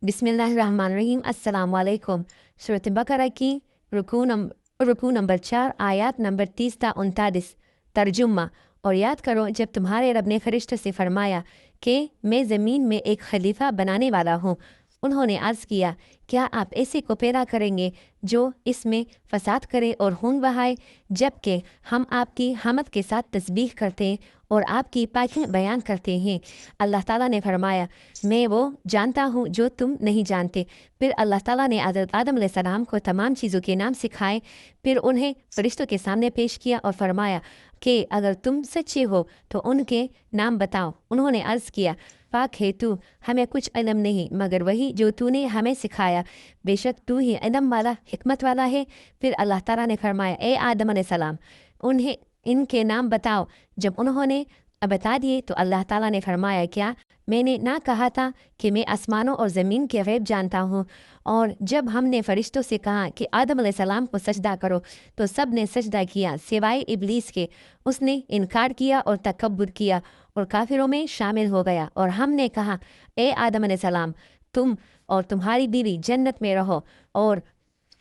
बिस्मिल्लाहिर्रहमानिर्रहीम। अस्सलाम वालेकुम। सूरत बकरा की रुकू नंबर 4 आयत नंबर 30 ता 39। तर्जुमा। और याद करो जब तुम्हारे रब ने फरिश्तों से फरमाया कि मैं ज़मीन में एक खलीफा बनाने वाला हूँ। उन्होंने अर्ज़ किया, क्या आप ऐसे को पैदा करेंगे जो इसमें फसाद करे और खून बहाए, जबकि हम आपकी हमद के साथ तस्बीह करते और आपकी पाकियाँ बयान करते हैं। अल्लाह ताला ने फरमाया, मैं वो जानता हूँ जो तुम नहीं जानते। फिर अल्लाह ताला ने हज़रत आदम अलैहिस्सलाम को तमाम चीज़ों के नाम सिखाए, फिर उन्हें फरिश्तों के सामने पेश किया और फरमाया कि अगर तुम सच्चे हो तो उनके नाम बताओ। उन्होंने अर्ज़ किया, पाक है तू, हमें कुछ इल्म नहीं मगर वही जो तूने हमें सिखाया, बेशक तू ही इल्म वाला हिकमत वाला है। फिर अल्लाह ताला ने फरमाया, ए आदम अलैहिस्सलाम, उन्हें इनके नाम बताओ। जब उन्होंने बता दिए तो अल्लाह ताला ने फरमाया, क्या मैंने ना कहा था कि मैं आसमानों और ज़मीन के गैब जानता हूँ। और जब हमने फरिश्तों से कहा कि आदम अलैहिस्सलाम को सजदा करो तो सब ने सजदा किया सिवाय इब्लीस के। उसने इनकार किया और तकब्बुर किया और काफिरों में शामिल हो गया। और हमने कहा, ए आदम अलैहिस्सलाम, तुम और तुम्हारी बीवी जन्नत में रहो और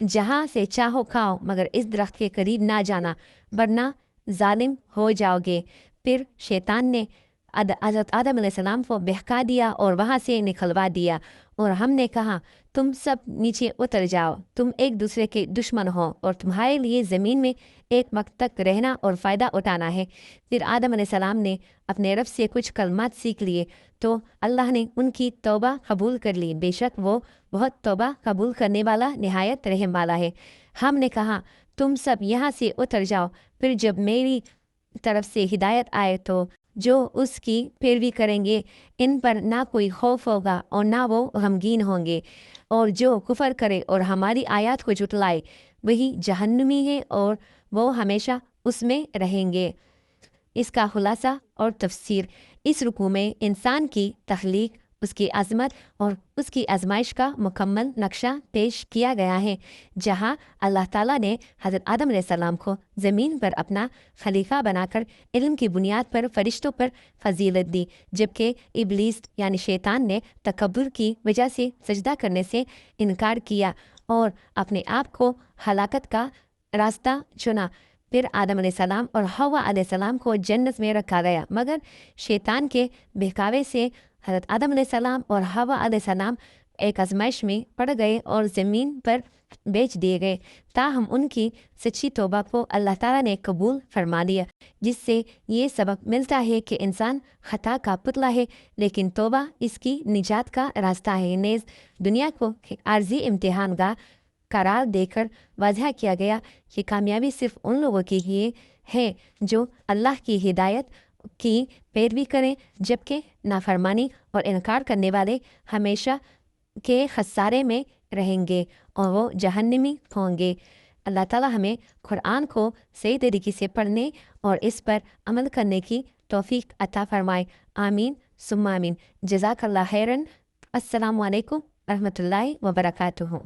जहाँ से चाहो खाओ, मगर इस दरख्त के करीब ना जाना वरना जालिम हो जाओगे। फिर शैतान ने हज़रत आदम अलैहिस्सलाम को बहका दिया और वहाँ से निकलवा दिया। और हमने कहा, तुम सब नीचे उतर जाओ, तुम एक दूसरे के दुश्मन हो और तुम्हारे लिए ज़मीन में एक वक्त तक रहना और फ़ायदा उठाना है। फिर आदम अलैहिस्सलाम ने अपने रब से कुछ कलमात सीख लिए तो अल्लाह ने उनकी तौबा कबूल कर ली। बेशक वो बहुत तौबा कबूल करने वाला निहायत रहम वाला है। हमने कहा, तुम सब यहाँ से उतर जाओ, फिर जब मेरी तरफ से हिदायत आए तो जो उसकी पैरवी करेंगे इन पर ना कोई खौफ होगा और ना वो गमगीन होंगे। और जो कुफर करे और हमारी आयत को जुटलाए वही जहन्नमी है और वो हमेशा उसमें रहेंगे। इसका खुलासा और तफसीर। इस रुकू में इंसान की तख्लीक, उसकी अज़मत और उसकी आजमाइश का मुकम्मल नक्शा पेश किया गया है, जहाँ अल्लाह ताला ने हज़रत आदम अलैहिस्सलाम को ज़मीन पर अपना खलीफा बनाकर इल्म की बुनियाद पर फरिश्तों पर फजीलत दी, जबकि इब्लीस यानी शैतान ने तकब्बुर की वजह से सजदा करने से इनकार किया और अपने आप को हलाकत का रास्ता चुना। फिर आदम अलैहिस्सलाम और हव्वा अलैहिस्सलाम को जन्नत में रखा गया, मगर शैतान के बहकावे से हज़रत आदम अलैहिस्सलाम और हव्वा अलैहिस्सलाम एक आजमाइश में पड़ गए और ज़मीन पर बेच दिए गए। ताहम उनकी सच्ची तौबा को अल्लाह ताला ने कबूल फरमा लिया, जिससे ये सबक मिलता है कि इंसान खता का पुतला है, लेकिन तौबा इसकी निजात का रास्ता है। नेज़ दुनिया को आर्जी इम्तिहान का करार देकर वाज़ह किया गया कि कामयाबी सिर्फ उन लोगों के लिए है जो अल्लाह की हिदायत की पैरवी करें, जबकि नाफरमानी और इनकार करने वाले हमेशा के खसारे में रहेंगे और वो जहन्नमी होंगे। अल्लाह ताला हमें कुरान को सही तरीके से पढ़ने और इस पर अमल करने की तौफीक अता फरमाए। आमीन सुम्मा आमीन। जज़ाकल्लाह खैरन। अस्सलामु अलैकुम रहमतुल्लाहि व बरकातुहू।